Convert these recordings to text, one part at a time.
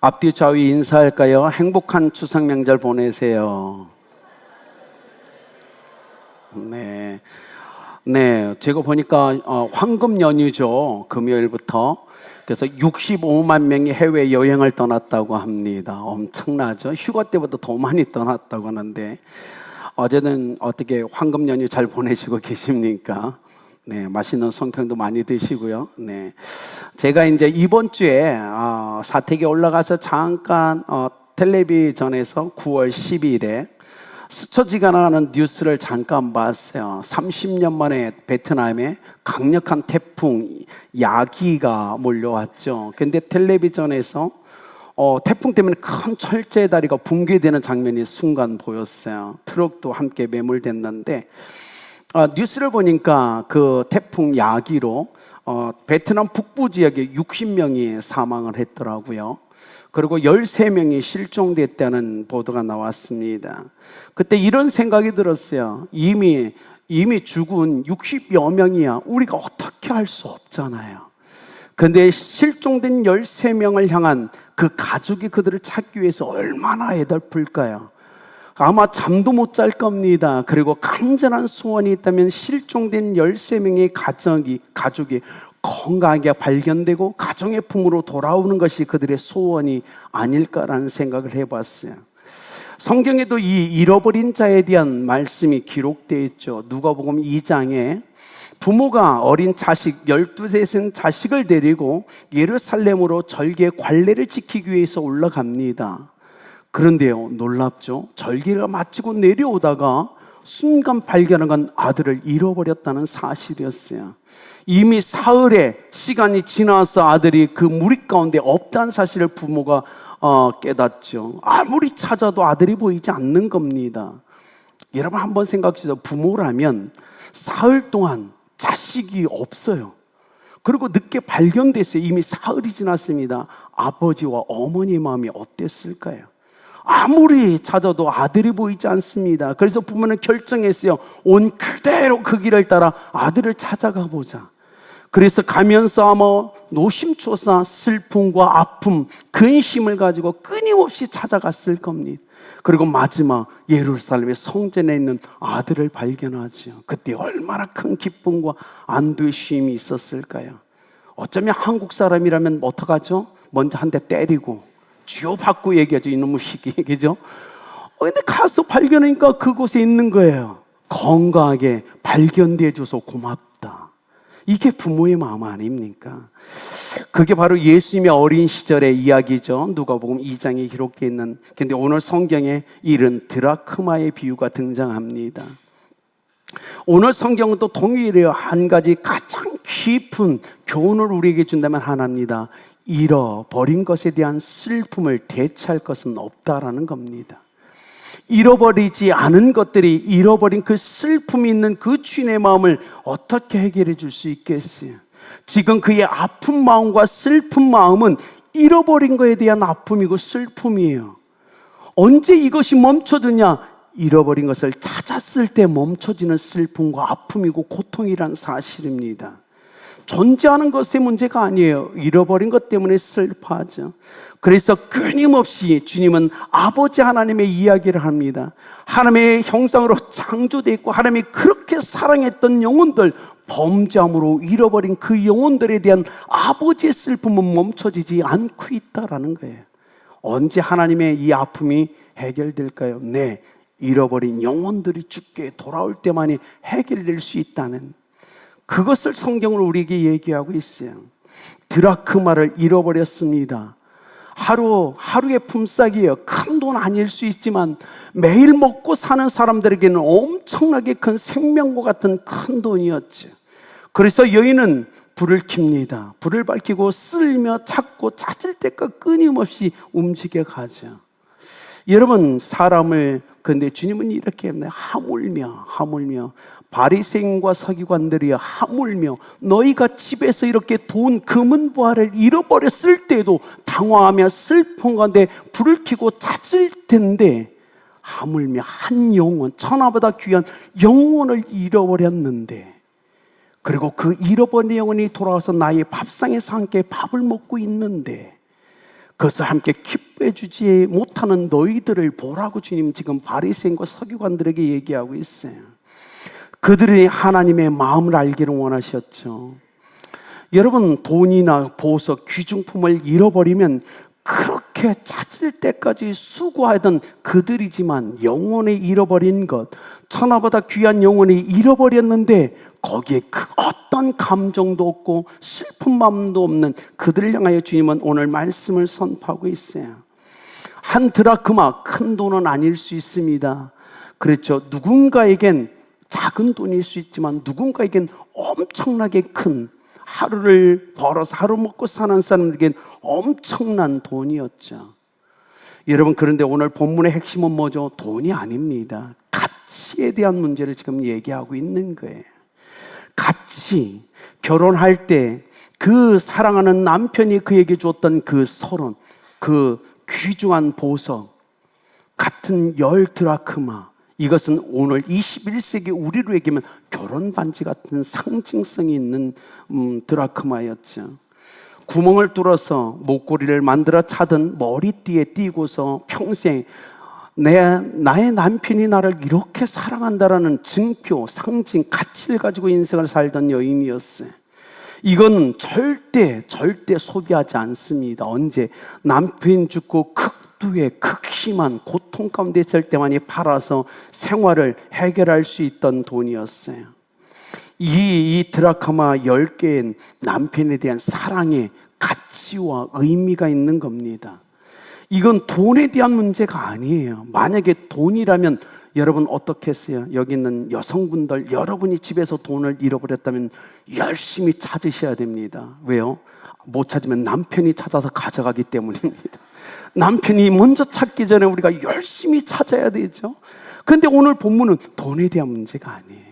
앞뒤 좌우 인사할까요? 행복한 추석 명절 보내세요. 네, 제가 보니까 황금 연휴죠. 금요일부터. 그래서 65만 명이 해외 여행을 떠났다고 합니다. 엄청나죠? 휴가 때보다 더 많이 떠났다고 하는데, 어제는 어떻게 황금 연휴 잘 보내시고 계십니까? 네, 맛있는 송편도 많이 드시고요. 네, 제가 이제 이번 주에 사택에 올라가서 잠깐 텔레비전에서 9월 10일에 스쳐지가는 뉴스를 잠깐 봤어요. 30년 만에 베트남에 강력한 태풍 야기가 몰려왔죠. 근데 텔레비전에서 태풍 때문에 큰 철제 다리가 붕괴되는 장면이 순간 보였어요. 트럭도 함께 매몰됐는데 뉴스를 보니까 그 태풍 야기로 베트남 북부 지역에 60명이 사망을 했더라고요. 그리고 13명이 실종됐다는 보도가 나왔습니다. 그때 이런 생각이 들었어요. 이미 죽은 60여 명이야. 우리가 어떻게 할 수 없잖아요. 근데 실종된 13명을 향한 그 가족이 그들을 찾기 위해서 얼마나 애달플까요? 아마 잠도 못 잘 겁니다. 그리고 간절한 소원이 있다면 실종된 13명의 가족이 건강하게 발견되고 가정의 품으로 돌아오는 것이 그들의 소원이 아닐까라는 생각을 해봤어요. 성경에도 이 잃어버린 자에 대한 말씀이 기록되어 있죠. 누가복음 2장에 부모가 어린 자식 12세 자식을 데리고 예루살렘으로 절개 관례를 지키기 위해서 올라갑니다. 그런데요, 놀랍죠? 절개를 마치고 내려오다가 순간 발견한 건 아들을 잃어버렸다는 사실이었어요. 이미 사흘의 시간이 지나서 아들이 그 무리 가운데 없다는 사실을 부모가 깨닫죠. 아무리 찾아도 아들이 보이지 않는 겁니다. 여러분 한번 생각해 주세요. 부모라면 사흘 동안 자식이 없어요. 그리고 늦게 발견됐어요. 이미 사흘이 지났습니다. 아버지와 어머니의 마음이 어땠을까요? 아무리 찾아도 아들이 보이지 않습니다. 그래서 부모는 결정했어요. 온 그대로 그 길을 따라 아들을 찾아가 보자. 그래서 가면서 아마 노심초사 슬픔과 아픔, 근심을 가지고 끊임없이 찾아갔을 겁니다. 그리고 마지막 예루살렘의 성전에 있는 아들을 발견하죠. 그때 얼마나 큰 기쁨과 안도의 쉼이 있었을까요? 어쩌면 한국 사람이라면 어떡하죠? 먼저 한 대 때리고 쥐어받고 얘기하죠. 이놈의 시기, 그죠? 근데 가서 발견하니까 그곳에 있는 거예요. 건강하게 발견돼줘서 고맙다. 이게 부모의 마음 아닙니까? 그게 바로 예수님의 어린 시절의 이야기죠. 누가복음 2장에 기록되어 있는. 근데 오늘 성경에 이른 드라크마의 비유가 등장합니다. 오늘 성경은 또 동일해요. 한 가지 가장 깊은 교훈을 우리에게 준다면 하나입니다. 잃어버린 것에 대한 슬픔을 대체할 것은 없다라는 겁니다. 잃어버리지 않은 것들이 잃어버린 그 슬픔이 있는 그 주인의 마음을 어떻게 해결해 줄 수 있겠어요? 지금 그의 아픈 마음과 슬픈 마음은 잃어버린 것에 대한 아픔이고 슬픔이에요. 언제 이것이 멈춰드냐? 잃어버린 것을 찾았을 때 멈춰지는 슬픔과 아픔이고 고통이란 사실입니다. 존재하는 것의 문제가 아니에요. 잃어버린 것 때문에 슬퍼하죠. 그래서 끊임없이 주님은 아버지 하나님의 이야기를 합니다. 하나님의 형상으로 창조되어 있고 하나님이 그렇게 사랑했던 영혼들, 범죄함으로 잃어버린 그 영혼들에 대한 아버지의 슬픔은 멈춰지지 않고 있다라는 거예요. 언제 하나님의 이 아픔이 해결될까요? 네, 잃어버린 영혼들이 주께 돌아올 때만이 해결될 수 있다는, 그것을 성경으로 우리에게 얘기하고 있어요. 드라크마를 잃어버렸습니다. 하루의 품삯이에요. 큰 돈 아닐 수 있지만 매일 먹고 사는 사람들에게는 엄청나게 큰 생명과 같은 큰 돈이었죠. 그래서 여인은 불을 켭니다. 불을 밝히고 쓸며 찾고 찾을 때까지 끊임없이 움직여 가죠. 여러분, 사람을, 근데 주님은 이렇게 하물며 바리새인과 서기관들이 하물며 너희가 집에서 이렇게 돈, 금은 보화를 잃어버렸을 때도 당황하며 슬픈 가운데 불을 켜고 찾을 텐데, 하물며 한 영혼, 천하보다 귀한 영혼을 잃어버렸는데, 그리고 그 잃어버린 영혼이 돌아와서 나의 밥상에서 함께 밥을 먹고 있는데, 그것을 함께 기뻐해 주지 못하는 너희들을 보라고 주님 지금 바리새인과 서기관들에게 얘기하고 있어요. 그들이 하나님의 마음을 알기를 원하셨죠. 여러분, 돈이나 보석, 귀중품을 잃어버리면 그렇게 찾을 때까지 수고하던 그들이지만 영혼을 잃어버린 것, 천하보다 귀한 영혼을 잃어버렸는데 거기에 그 어떤 감정도 없고 슬픈 마음도 없는 그들을 향하여 주님은 오늘 말씀을 선포하고 있어요. 한 드라크마, 큰 돈은 아닐 수 있습니다. 그렇죠. 누군가에겐 작은 돈일 수 있지만 누군가에겐 엄청나게 큰, 하루를 벌어서 하루 먹고 사는 사람들에겐 엄청난 돈이었죠. 여러분, 그런데 오늘 본문의 핵심은 뭐죠? 돈이 아닙니다. 가치에 대한 문제를 지금 얘기하고 있는 거예요. 가치, 결혼할 때 그 사랑하는 남편이 그에게 줬던 그 서론, 그 귀중한 보석 같은 10드라크마, 이것은 오늘 21세기 우리로 얘기하면 결혼 반지 같은 상징성이 있는 드라크마였죠. 구멍을 뚫어서 목걸이를 만들어 차든 머리띠에 띄고서 평생 나의 남편이 나를 이렇게 사랑한다라는 증표, 상징, 가치를 가지고 인생을 살던 여인이었어요. 이건 절대 소비하지 않습니다. 언제? 남편 죽고 극도의 극심한 고통 가운데 있을 때만이 팔아서 생활을 해결할 수 있던 돈이었어요. 이 드라크마 10개엔 남편에 대한 사랑의 가치와 의미가 있는 겁니다. 이건 돈에 대한 문제가 아니에요. 만약에 돈이라면 여러분 어떻게 했어요? 여기 있는 여성분들, 여러분이 집에서 돈을 잃어버렸다면 열심히 찾으셔야 됩니다. 왜요? 못 찾으면 남편이 찾아서 가져가기 때문입니다. 남편이 먼저 찾기 전에 우리가 열심히 찾아야 되죠. 그런데 오늘 본문은 돈에 대한 문제가 아니에요.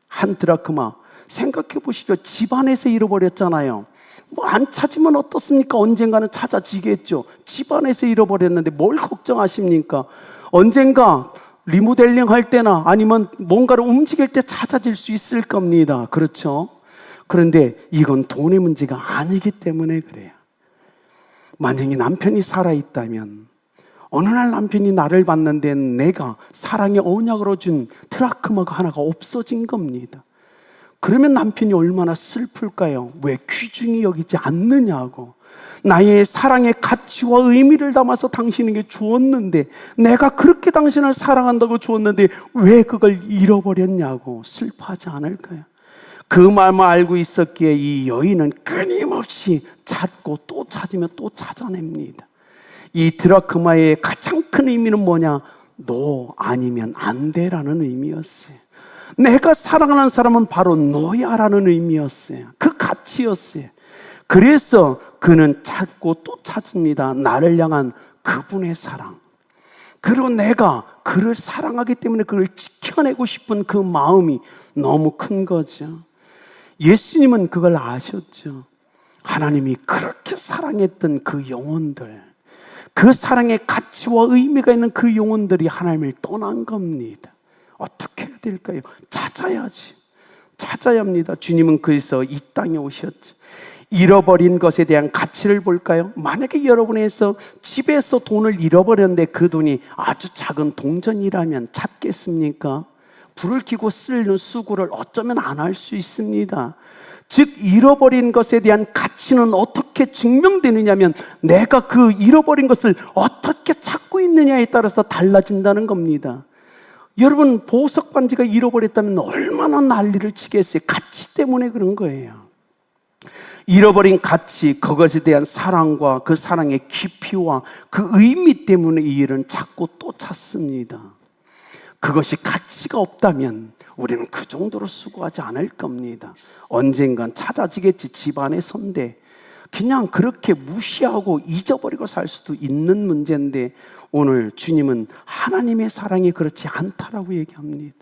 한 드라크마, 생각해 보시죠. 집안에서 잃어버렸잖아요. 뭐 안 찾으면 어떻습니까? 언젠가는 찾아지겠죠. 집안에서 잃어버렸는데 뭘 걱정하십니까? 언젠가 리모델링 할 때나 아니면 뭔가를 움직일 때 찾아질 수 있을 겁니다. 그렇죠? 그런데 이건 돈의 문제가 아니기 때문에 그래요. 만약에 남편이 살아있다면, 어느 날 남편이 나를 봤는데 내가 사랑의 언약으로 준 드라크마가 하나가 없어진 겁니다. 그러면 남편이 얼마나 슬플까요? 왜 귀중히 여기지 않느냐고. 나의 사랑의 가치와 의미를 담아서 당신에게 주었는데, 내가 그렇게 당신을 사랑한다고 주었는데 왜 그걸 잃어버렸냐고 슬퍼하지 않을까요? 그 마음을 알고 있었기에 이 여인은 끊임없이 찾고 또 찾으며 또 찾아냅니다. 이 드라크마의 가장 큰 의미는 뭐냐? 너 아니면 안 돼라는 의미였어요. 내가 사랑하는 사람은 바로 너야라는 의미였어요. 그 가치였어요. 그래서 그는 찾고 또 찾습니다. 나를 향한 그분의 사랑. 그리고 내가 그를 사랑하기 때문에 그를 지켜내고 싶은 그 마음이 너무 큰 거죠. 예수님은 그걸 아셨죠. 하나님이 그렇게 사랑했던 그 영혼들, 그 사랑의 가치와 의미가 있는 그 영혼들이 하나님을 떠난 겁니다. 어떻게 해야 될까요? 찾아야지. 찾아야 합니다. 주님은 그래서 이 땅에 오셨죠. 잃어버린 것에 대한 가치를 볼까요? 만약에 여러분에서 집에서 돈을 잃어버렸는데 그 돈이 아주 작은 동전이라면 찾겠습니까? 불을 켜고 쓰는 수고를 어쩌면 안 할 수 있습니다. 즉 잃어버린 것에 대한 가치는 어떻게 증명되느냐면 내가 그 잃어버린 것을 어떻게 찾고 있느냐에 따라서 달라진다는 겁니다. 여러분, 보석 반지가 잃어버렸다면 얼마나 난리를 치겠어요? 가치 때문에 그런 거예요. 잃어버린 가치, 그것에 대한 사랑과 그 사랑의 깊이와 그 의미 때문에 이 일은 찾고 또 찾습니다. 그것이 가치가 없다면 우리는 그 정도로 수고하지 않을 겁니다. 언젠간 찾아지겠지. 집안의 선대. 그냥 그렇게 무시하고 잊어버리고 살 수도 있는 문제인데 오늘 주님은 하나님의 사랑이 그렇지 않다라고 얘기합니다.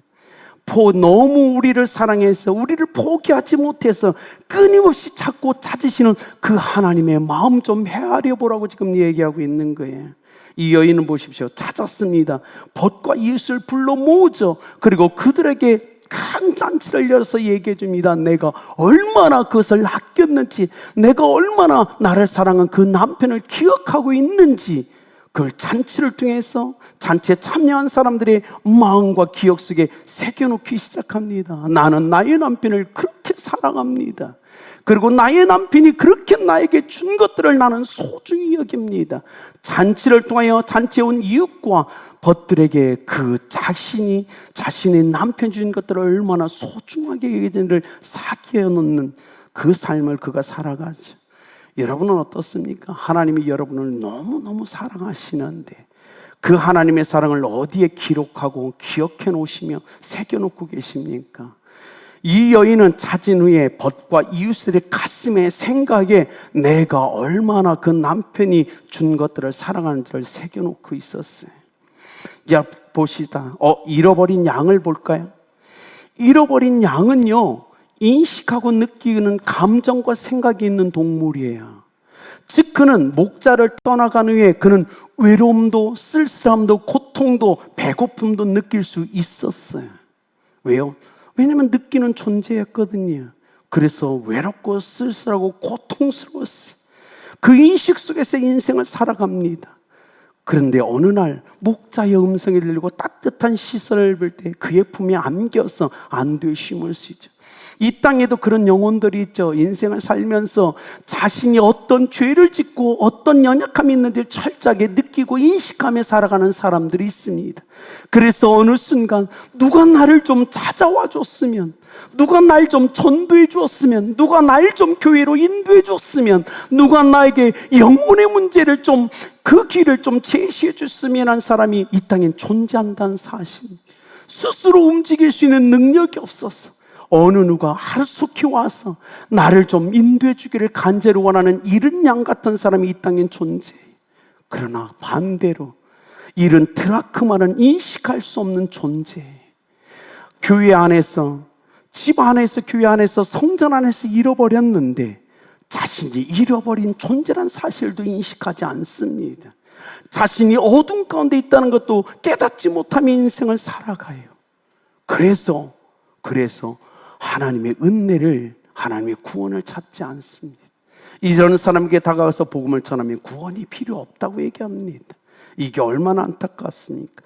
너무 우리를 사랑해서 우리를 포기하지 못해서 끊임없이 찾고 찾으시는 그 하나님의 마음 좀 헤아려 보라고 지금 얘기하고 있는 거예요. 이 여인은 보십시오. 찾았습니다. 벗과 이웃을 불러 모으죠. 그리고 그들에게 큰 잔치를 열어서 얘기해 줍니다. 내가 얼마나 그것을 아꼈는지, 내가 얼마나 나를 사랑한 그 남편을 기억하고 있는지, 그걸 잔치를 통해서 잔치에 참여한 사람들의 마음과 기억 속에 새겨놓기 시작합니다. 나는 나의 남편을 그렇게 사랑합니다. 그리고 나의 남편이 그렇게 나에게 준 것들을 나는 소중히 여깁니다. 잔치를 통하여 잔치에 온 이웃과 벗들에게 그 자신의 남편 준 것들을 얼마나 소중하게 여기는지를 사기해 놓는 그 삶을 그가 살아가죠. 여러분은 어떻습니까? 하나님이 여러분을 너무너무 사랑하시는데 그 하나님의 사랑을 어디에 기록하고 기억해 놓으시며 새겨놓고 계십니까? 이 여인은 찾은 후에 벗과 이웃들의 가슴에 생각에 내가 얼마나 그 남편이 준 것들을 사랑하는지를 새겨놓고 있었어요. 야, 보시다. 잃어버린 양을 볼까요? 잃어버린 양은요, 인식하고 느끼는 감정과 생각이 있는 동물이에요. 즉 그는 목자를 떠나간 후에 그는 외로움도 쓸쓸함도 고통도 배고픔도 느낄 수 있었어요. 왜요? 왜냐면 느끼는 존재였거든요. 그래서 외롭고 쓸쓸하고 고통스러웠어요. 그 인식 속에서 인생을 살아갑니다. 그런데 어느 날 목자의 음성이 들리고 따뜻한 시선을 볼 때 그의 품에 안겨서 안도의 쉼을 쉬죠. 이 땅에도 그런 영혼들이 있죠. 인생을 살면서 자신이 어떤 죄를 짓고 어떤 연약함이 있는지를 철저하게 느끼고 인식하며 살아가는 사람들이 있습니다. 그래서 어느 순간 누가 나를 좀 찾아와 줬으면, 누가 날 좀 전도해 주었으면, 누가 날 좀 교회로 인도해 줬으면, 누가 나에게 영혼의 문제를 좀 그 길을 좀 제시해 줬으면 한 사람이 이 땅엔 존재한다는 사실, 스스로 움직일 수 있는 능력이 없었어. 어느 누가 하루속히 와서 나를 좀 인도해 주기를 간절히 원하는 이른 양 같은 사람이 이 땅엔 존재해. 그러나 반대로 이른 드라크마는 인식할 수 없는 존재해. 교회 안에서, 집 안에서, 교회 안에서, 성전 안에서 잃어버렸는데 자신이 잃어버린 존재란 사실도 인식하지 않습니다. 자신이 어둠 가운데 있다는 것도 깨닫지 못하며 인생을 살아가요. 그래서 하나님의 은혜를, 하나님의 구원을 찾지 않습니다. 이런 사람에게 다가가서 복음을 전하면 구원이 필요 없다고 얘기합니다. 이게 얼마나 안타깝습니까?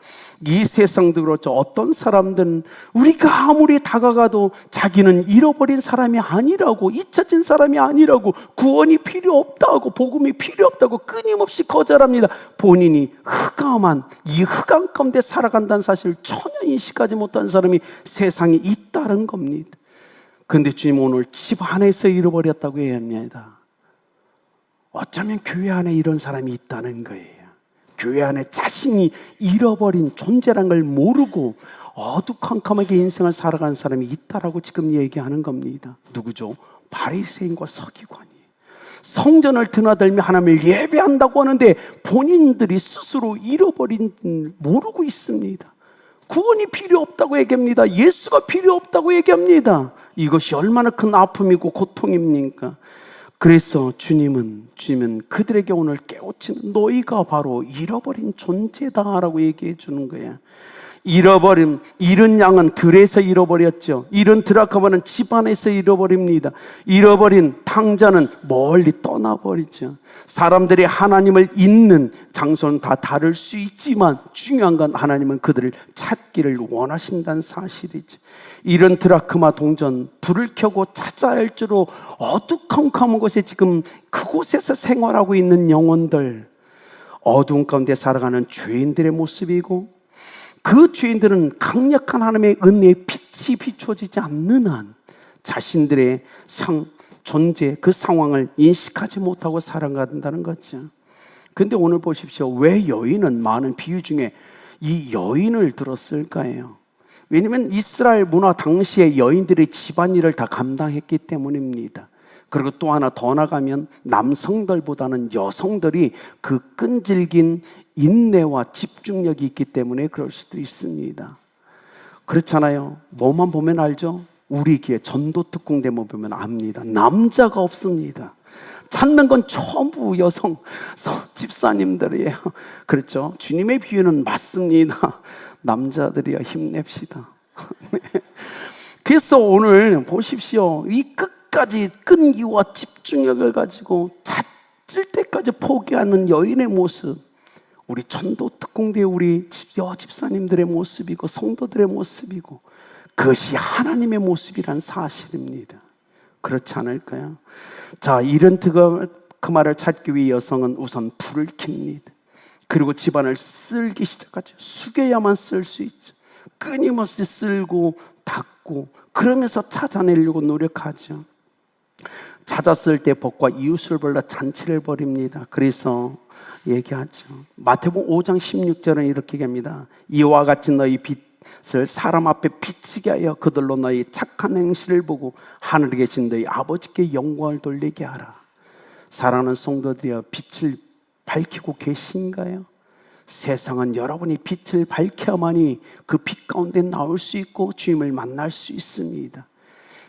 이 세상도 그렇죠. 어떤 사람들은 우리가 아무리 다가가도 자기는 잃어버린 사람이 아니라고, 잊혀진 사람이 아니라고, 구원이 필요 없다고, 복음이 필요 없다고 끊임없이 거절합니다. 본인이 흑암한 이 흑암 가운데 살아간다는 사실을 전혀 인식하지 못한 사람이 세상에 있다는 겁니다. 그런데 주님 오늘 집 안에서 잃어버렸다고 얘기합니다. 어쩌면 교회 안에 이런 사람이 있다는 거예요. 교회 안에 자신이 잃어버린 존재라는 걸 모르고 어두컴컴하게 인생을 살아가는 사람이 있다라고 지금 얘기하는 겁니다. 누구죠? 바리새인과 서기관이 성전을 드나들며 하나님을 예배한다고 하는데 본인들이 스스로 잃어버린 모르고 있습니다. 구원이 필요 없다고 얘기합니다. 예수가 필요 없다고 얘기합니다. 이것이 얼마나 큰 아픔이고 고통입니까? 그래서 주님은 그들에게 오늘 깨우치는, 너희가 바로 잃어버린 존재다라고 얘기해 주는 거야. 잃은 양은 들에서 잃어버렸죠. 잃은 드라크마는 집 안에서 잃어버립니다. 잃어버린 탕자는 멀리 떠나버리죠. 사람들이 하나님을 잊는 장소는 다 다를 수 있지만 중요한 건 하나님은 그들을 찾기를 원하신다는 사실이죠. 잃은 드라크마 동전 불을 켜고 찾아야 할 줄로 어두컴컴한 곳에 지금 그곳에서 생활하고 있는 영혼들, 어두운 가운데 살아가는 죄인들의 모습이고, 그 죄인들은 강력한 하나님의 은혜의 빛이 비춰지지 않는 한 자신들의 존재, 그 상황을 인식하지 못하고 살아간다는 거죠. 그런데 오늘 보십시오. 왜 여인은 많은 비유 중에 이 여인을 들었을까요? 왜냐하면 이스라엘 문화 당시에 여인들이 집안일을 다 감당했기 때문입니다. 그리고 또 하나 더 나가면 남성들보다는 여성들이 그 끈질긴 인내와 집중력이 있기 때문에 그럴 수도 있습니다. 그렇잖아요. 뭐만 보면 알죠? 우리 기회 전도특공대만 보면 압니다. 남자가 없습니다. 찾는 건 전부 여성 집사님들이에요. 그렇죠? 주님의 비유는 맞습니다. 남자들이야 힘냅시다. 그래서 오늘 보십시오. 이 끝까지 끈기와 집중력을 가지고 찾을 때까지 포기하는 여인의 모습, 우리 전도 특공대 우리 여집사님들의 모습이고 성도들의 모습이고, 그것이 하나님의 모습이란 사실입니다. 그렇지 않을까요? 자, 이런 그 말을 찾기 위해 여성은 우선 불을 켭니다. 그리고 집안을 쓸기 시작하죠. 숙여야만 쓸 수 있죠. 끊임없이 쓸고 닦고 그러면서 찾아내려고 노력하죠. 찾았을 때 복과 이웃을 불러 잔치를 벌입니다. 그래서 얘기하죠. 마태복음 5장 16절은 이렇게 얘기합니다. 이와 같이 너희 빛을 사람 앞에 비치게 하여 그들로 너희 착한 행실을 보고 하늘에 계신 너희 아버지께 영광을 돌리게 하라. 사랑하는 성도들이여, 빛을 밝히고 계신가요? 세상은 여러분이 빛을 밝혀야만이 그 빛 가운데 나올 수 있고 주님을 만날 수 있습니다.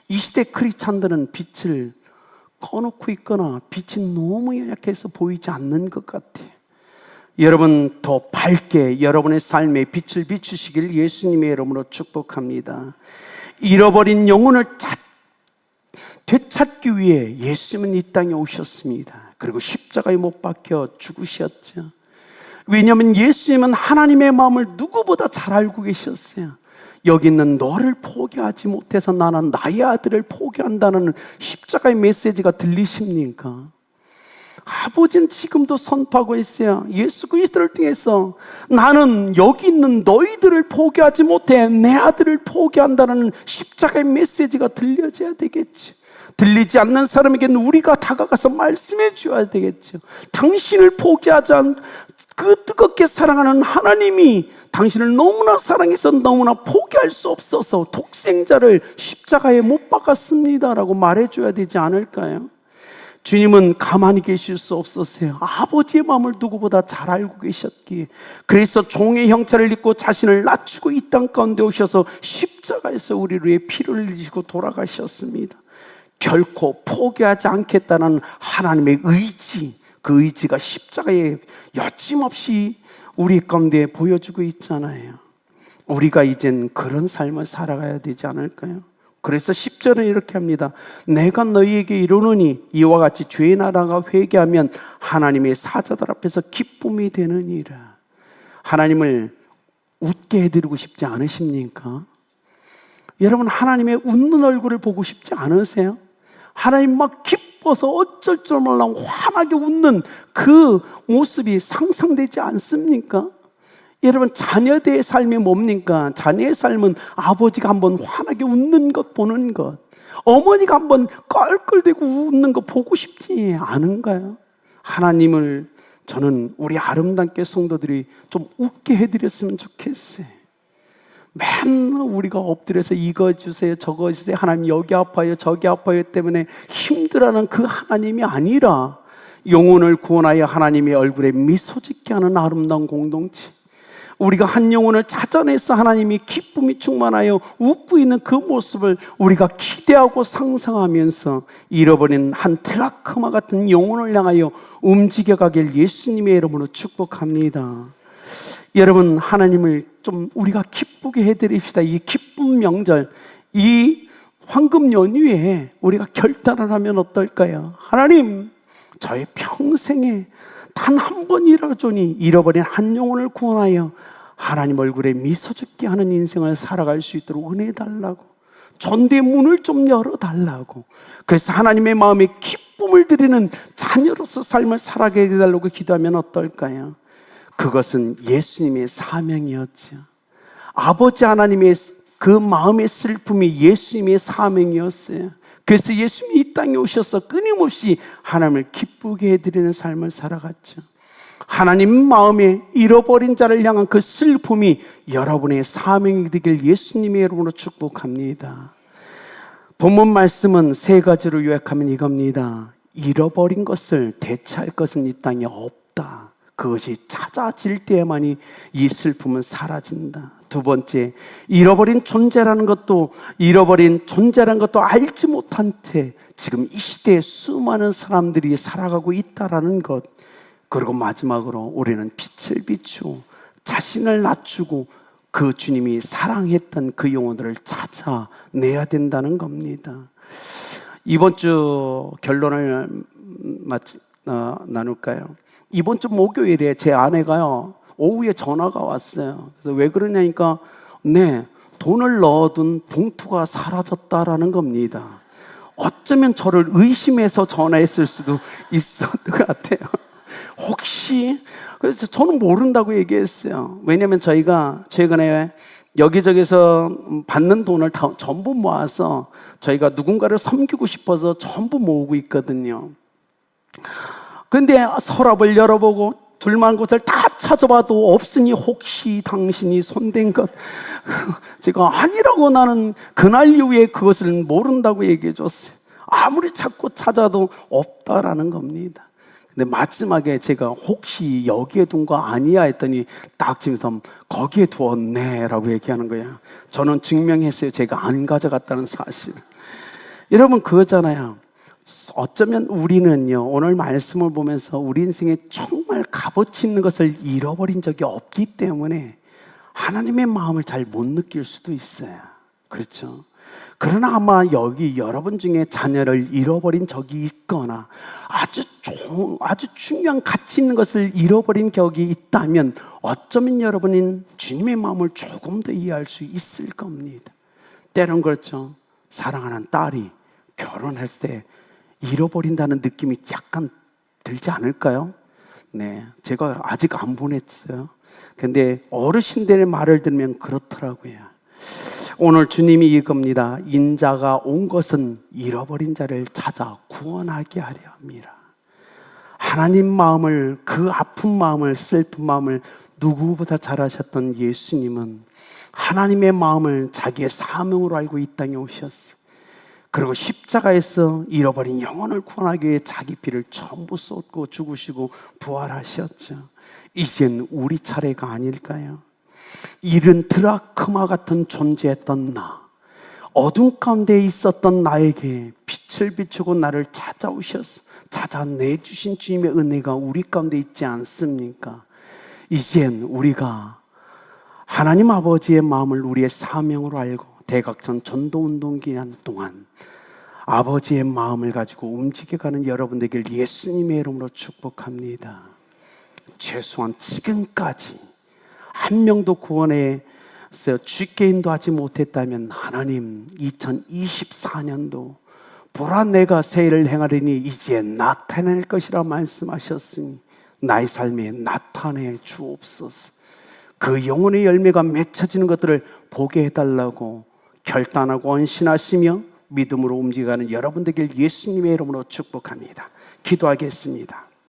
이 시대 크리스찬들은 빛을 꺼놓고 있거나 빛이 너무 약해서 보이지 않는 것 같아요. 여러분, 더 밝게 여러분의 삶에 빛을 비추시길 예수님의 이름으로 축복합니다. 잃어버린 영혼을 되찾기 위해 예수님은 이 땅에 오셨습니다. 그리고 십자가에 못 박혀 죽으셨죠. 왜냐하면 예수님은 하나님의 마음을 누구보다 잘 알고 계셨어요. 여기 있는 너를 포기하지 못해서 나는 나의 아들을 포기한다는 십자가의 메시지가 들리십니까? 아버지는 지금도 선포하고 있어요. 예수 그리스도를 통해서 나는 여기 있는 너희들을 포기하지 못해 내 아들을 포기한다는 십자가의 메시지가 들려져야 되겠지. 들리지 않는 사람에게는 우리가 다가가서 말씀해 줘야 되겠죠. 당신을 포기하지 않, 그 뜨겁게 사랑하는 하나님이 당신을 너무나 사랑해서 너무나 포기할 수 없어서 독생자를 십자가에 못 박았습니다라고 말해줘야 되지 않을까요? 주님은 가만히 계실 수 없었어요. 아버지의 마음을 누구보다 잘 알고 계셨기에, 그래서 종의 형체를 입고 자신을 낮추고 이 땅 가운데 오셔서 십자가에서 우리를 위해 피를 흘리시고 돌아가셨습니다. 결코 포기하지 않겠다는 하나님의 의지, 그 의지가 십자가에 여침없이 우리 가운데 보여주고 있잖아요. 우리가 이젠 그런 삶을 살아가야 되지 않을까요? 그래서 10절은 이렇게 합니다. 내가 너희에게 이르노니 이와 같이 죄의 나라가 회개하면 하나님의 사자들 앞에서 기쁨이 되느니라. 하나님을 웃게 해드리고 싶지 않으십니까? 여러분, 하나님의 웃는 얼굴을 보고 싶지 않으세요? 하나님 막 기뻐서 어쩔 줄 몰라 환하게 웃는 그 모습이 상상되지 않습니까? 여러분, 자녀들의 삶이 뭡니까? 자녀의 삶은 아버지가 한번 환하게 웃는 것 보는 것, 어머니가 한번 껄껄대고 웃는 거 보고 싶지 않은가요? 하나님을 저는 우리 아름답게 성도들이 좀 웃게 해드렸으면 좋겠어요. 맨날 우리가 엎드려서 이거 주세요 저거 주세요, 하나님 여기 아파요 저기 아파요 때문에 힘들어하는 그 하나님이 아니라 영혼을 구원하여 하나님의 얼굴에 미소 짓게 하는 아름다운 공동체, 우리가 한 영혼을 찾아내서 하나님이 기쁨이 충만하여 웃고 있는 그 모습을 우리가 기대하고 상상하면서 잃어버린 한 드라크마 같은 영혼을 향하여 움직여가길 예수님의 이름으로 축복합니다. 여러분, 하나님을 좀 우리가 기쁘게 해드립시다. 이 기쁜 명절, 이 황금 연휴에 우리가 결단을 하면 어떨까요? 하나님, 저의 평생에 단 한 번이라도니 잃어버린 한 영혼을 구원하여 하나님 얼굴에 미소 짓게 하는 인생을 살아갈 수 있도록 은혜 달라고, 전대의 문을 좀 열어달라고, 그래서 하나님의 마음에 기쁨을 드리는 자녀로서 삶을 살아가게 해달라고 기도하면 어떨까요? 그것은 예수님의 사명이었죠. 아버지 하나님의 그 마음의 슬픔이 예수님의 사명이었어요. 그래서 예수님이 이 땅에 오셔서 끊임없이 하나님을 기쁘게 해드리는 삶을 살아갔죠. 하나님 마음에 잃어버린 자를 향한 그 슬픔이 여러분의 사명이 되길 예수님의 이름으로 축복합니다. 본문 말씀은 세 가지로 요약하면 이겁니다. 잃어버린 것을 대체할 것은 이 땅에 없다. 그것이 찾아질 때에만이 이 슬픔은 사라진다. 두 번째, 잃어버린 존재라는 것도 알지 못한 채 지금 이 시대에 수많은 사람들이 살아가고 있다라는 것. 그리고 마지막으로 우리는 빛을 비추고 자신을 낮추고 그 주님이 사랑했던 그 영혼들을 찾아내야 된다는 겁니다. 이번 주 결론을 나눌까요? 이번 주 목요일에 제 아내가요, 오후에 전화가 왔어요. 그래서 왜 그러냐니까, 네, 돈을 넣어둔 봉투가 사라졌다라는 겁니다. 어쩌면 저를 의심해서 전화했을 수도 있었던 것 같아요. 혹시? 그래서 저는 모른다고 얘기했어요. 왜냐하면 저희가 최근에 여기저기서 받는 돈을 다 전부 모아서 저희가 누군가를 섬기고 싶어서 전부 모으고 있거든요. 근데 서랍을 열어보고 둘만 곳을 다 찾아봐도 없으니 혹시 당신이 손댄 것? 제가 아니라고, 나는 그날 이후에 그것을 모른다고 얘기해 줬어요. 아무리 찾고 찾아도 없다라는 겁니다. 근데 마지막에 제가 혹시 여기에 둔 거 아니야 했더니 딱 지면서 거기에 두었네 라고 얘기하는 거예요. 저는 증명했어요. 제가 안 가져갔다는 사실. 여러분, 그거잖아요. 어쩌면 우리는요, 오늘 말씀을 보면서 우리 인생에 정말 값어치 있는 것을 잃어버린 적이 없기 때문에 하나님의 마음을 잘 못 느낄 수도 있어요. 그렇죠? 그러나 아마 여기 여러분 중에 자녀를 잃어버린 적이 있거나 아주 중요한 가치 있는 것을 잃어버린 격이 있다면 어쩌면 여러분은 주님의 마음을 조금 더 이해할 수 있을 겁니다. 때론 그렇죠. 사랑하는 딸이 결혼할 때 잃어버린다는 느낌이 약간 들지 않을까요? 네, 제가 아직 안 보냈어요. 근데 어르신들의 말을 들으면 그렇더라고요. 오늘 주님이 이겁니다. 인자가 온 것은 잃어버린 자를 찾아 구원하게 하려 합니다. 하나님 마음을, 그 아픈 마음을, 슬픈 마음을 누구보다 잘 아셨던 예수님은 하나님의 마음을 자기의 사명으로 알고 이 땅에 오셨어. 그리고 십자가에서 잃어버린 영혼을 구원하기 위해 자기 피를 전부 쏟고 죽으시고 부활하셨죠. 이젠 우리 차례가 아닐까요? 이른 드라크마 같은 존재였던 나, 어둠 가운데 있었던 나에게 빛을 비추고 나를 찾아내주신 주님의 은혜가 우리 가운데 있지 않습니까? 이젠 우리가 하나님 아버지의 마음을 우리의 사명으로 알고 대각선 전도운동 기간 동안 아버지의 마음을 가지고 움직여가는 여러분 되길 예수님의 이름으로 축복합니다. 최소한 지금까지 한 명도 구원에서 죽게 인도하지 못했다면 하나님 2024년도 보라 내가 새 일을 행하리니 이제 나타낼 것이라 말씀하셨으니 나의 삶에 나타내 주옵소서. 그 영혼의 열매가 맺혀지는 것들을 보게 해달라고 결단하고 언신하시며 믿음으로 움직여가는 여러분 되길 예수님의 이름으로 축복합니다. 기도하겠습니다.